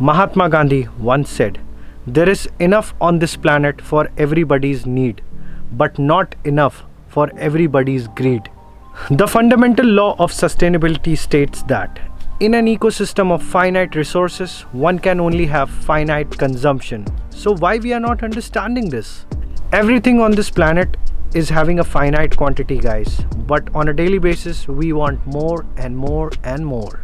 Mahatma Gandhi once said, "There is enough on this planet for everybody's need, but not enough for everybody's greed." The fundamental law of sustainability states that in an ecosystem of finite resources, one can only have finite consumption. So why we are not understanding this? Everything on this planet is having a finite quantity, guys, but on a daily basis we want more and more and more.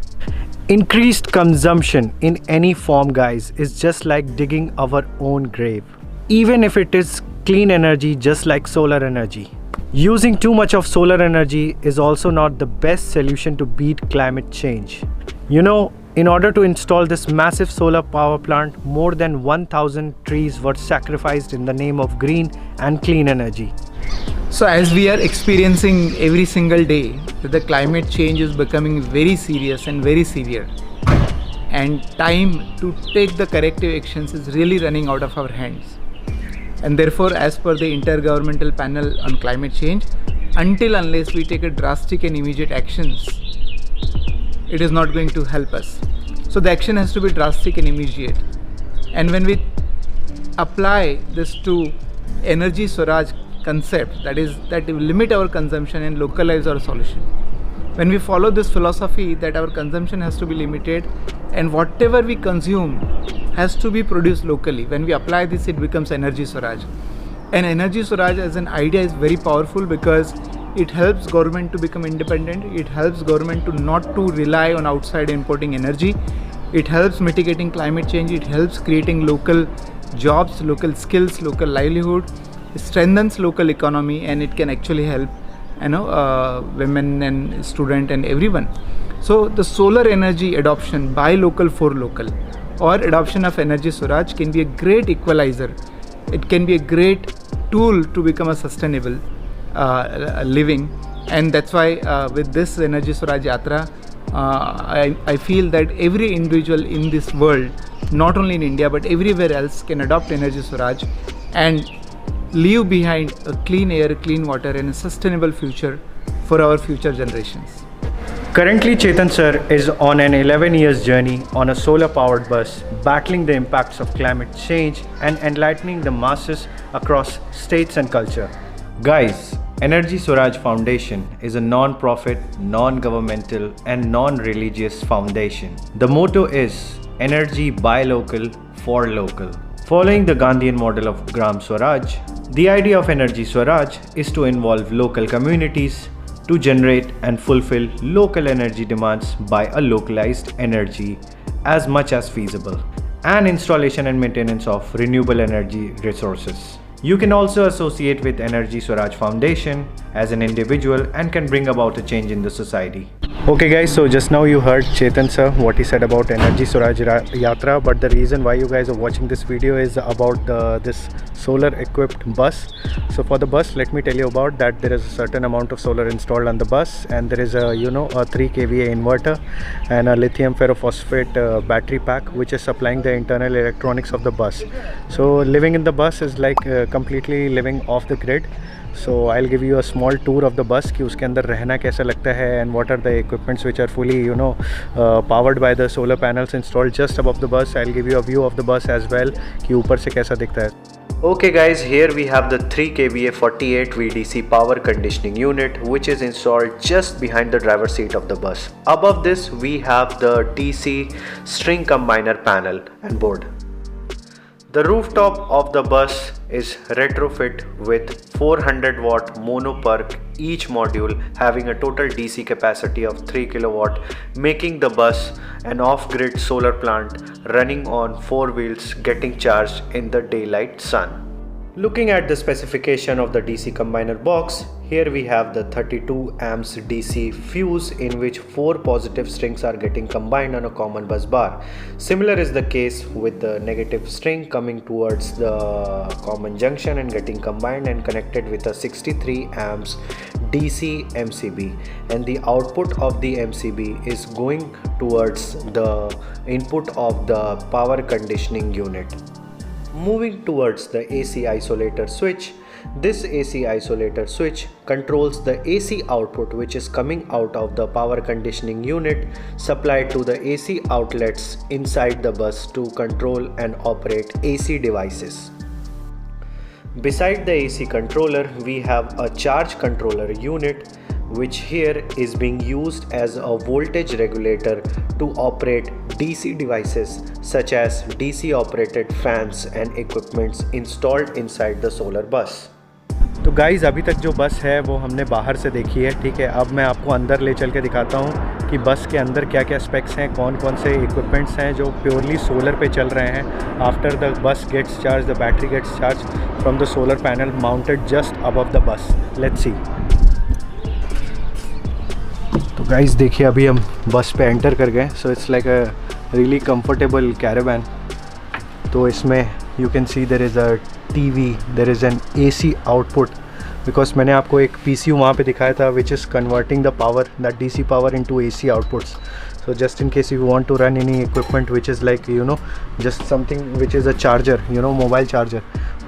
Increased consumption in any form, guys, is just like digging our own grave. Even if it is clean energy, just like solar energy. Using too much of solar energy is also not the best solution to beat climate change. In order to install this massive solar power plant, more than 1,000 trees were sacrificed in the name of green and clean energy. So as we are experiencing every single day that the climate change is becoming very serious and very severe, and time to take the corrective actions is really running out of our hands. And therefore, as per the Intergovernmental Panel on Climate Change, unless we take a drastic and immediate actions, it is not going to help us. So the action has to be drastic and immediate. And when we apply this to energy Swaraj concept, that is that we limit our consumption and localize our solution. When we follow this philosophy that our consumption has to be limited and whatever we consume has to be produced locally, when we apply this, it becomes energy Swaraj. And energy Swaraj as an idea is very powerful because it helps government to become independent. It helps government to not to rely on outside importing energy. It helps mitigating climate change. It helps creating local jobs, local skills, local livelihood. It strengthens local economy, and it can actually help women and student and everyone. So the solar energy adoption by local for local, or adoption of energy Swaraj, can be a great equalizer. It can be a great tool to become a sustainable living. And that's why with this energy Swaraj Yatra, I feel that every individual in this world, not only in India but everywhere else, can adopt energy Swaraj and leave behind a clean air, clean water and a sustainable future for our future generations. Currently, Chetan sir is on an 11 years journey on a solar powered bus, battling the impacts of climate change and enlightening the masses across states and culture. Guys, Energy Swaraj Foundation is a non-profit, non-governmental and non-religious foundation. The motto is Energy by Local for Local. Following the Gandhian model of Gram Swaraj, the idea of Energy Swaraj is to involve local communities to generate and fulfill local energy demands by a localized energy as much as feasible, and installation and maintenance of renewable energy resources. You can also associate with Energy Swaraj Foundation as an individual and can bring about a change in the society. Okay guys, so just now you heard Chetan sir what he said about Energy Swaraj Yatra, but the reason why you guys are watching this video is about this solar equipped bus. So for the bus, let me tell you about that. There is a certain amount of solar installed on the bus, and there is a a 3 kVA inverter and a lithium ferrophosphate battery pack which is supplying the internal electronics of the bus. So living in the bus is like completely living off the grid. So I'll give you a small tour of the bus कि उसके अंदर रहना कैसा लगता है and what are the equipments which are fully powered by the solar panels installed just above the bus. I'll give you a view of the bus as well कि ऊपर से कैसा दिखता है. Okay guys, here we have the 3 kVA 48 VDC power conditioning unit which is installed just behind the driver's seat of the bus. Above this we have the DC string combiner panel and board. The rooftop of the bus is retrofit with 400 watt mono PERC each module, having a total DC capacity of 3 kilowatt, making the bus an off-grid solar plant running on 4 wheels getting charged in the daylight sun. Looking at the specification of the DC combiner box, here we have the 32 amps DC fuse in which 4 positive strings are getting combined on a common bus bar. Similar is the case with the negative string coming towards the common junction and getting combined and connected with a 63 amps DC MCB, and the output of the MCB is going towards the input of the power conditioning unit. Moving towards the AC isolator switch, This AC isolator switch controls the AC output which is coming out of the power conditioning unit supplied to the AC outlets inside the bus to control and operate AC devices. Beside the AC controller, we have a charge controller unit which here is being used as a voltage regulator to operate DC devices such as DC operated fans and equipments installed inside the solar bus. तो guys अभी तक जो बस है वो हमने बाहर से देखी है, ठीक है। अब मैं आपको अंदर ले चल के दिखाता हूँ कि बस के अंदर क्या क्या स्पेक्स हैं, कौन कौन से इक्विपमेंट्स हैं जो प्योरली सोलर पे चल रहे हैं। After the bus gets charge, the battery gets charge from the solar panel mounted just above the bus. Let's see. तो गाइज़ देखिए अभी हम बस पे एंटर कर गए। So it's like a really comfortable caravan. तो इसमें you can see there is a TV, there is an AC output, because मैंने आपको एक PCU वहाँ पे दिखाया था which is converting the power, that DC power into AC outputs. So just in case you want to run any equipment which is like just something which is a charger, mobile charger,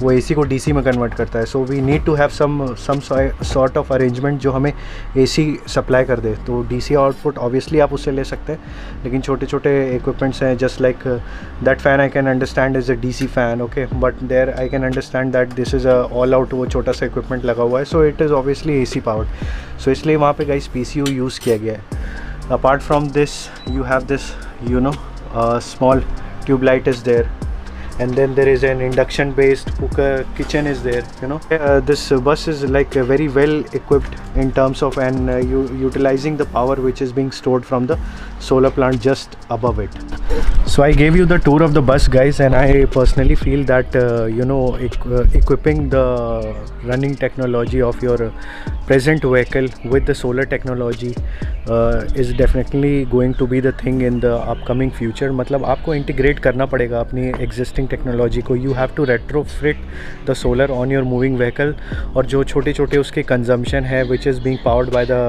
वो AC को DC में convert करता है. So we need to have some sort of arrangement जो हमें AC supply कर दे. तो DC output obviously आप उससे ले सकते हैं, लेकिन छोटे छोटे equipments हैं just like that fan I can understand is a DC fan, okay, but there I can understand that this is a all out वो छोटा सा equipment लगा हुआ है, so it is obviously AC powered. So इसलिए वहाँ पे guys PCU use किया गया है. Apart from this you have this small tube light is there, and then there is an induction based cooker kitchen is there. This bus is like very well equipped in terms of utilizing the power which is being stored from the solar plant just above it. So I gave you the tour of the bus guys, and I personally feel that equipping the running technology of your present vehicle with the solar technology is definitely going to be the thing in the upcoming future. मतलब आपको integrate करना पड़ेगा अपनी existing technology को. You have to retrofit the solar on your moving vehicle, और जो छोटे छोटे उसके consumption है which is being powered by the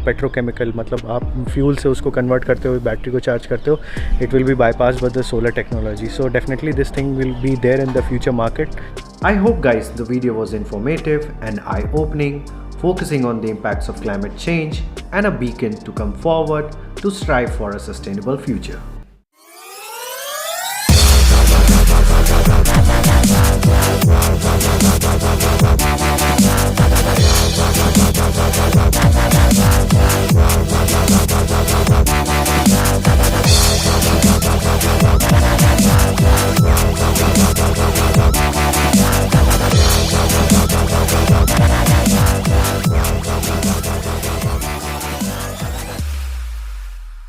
petrochemical, मतलब आप fuel से उसको convert करते हो, बैटरी को charge करते हो, it will be bypassed by the solar technology. So definitely this thing will be there in the future market. I hope guys the video was informative and eye-opening, focusing on the impacts of climate change and a beacon to come forward to strive for a sustainable future.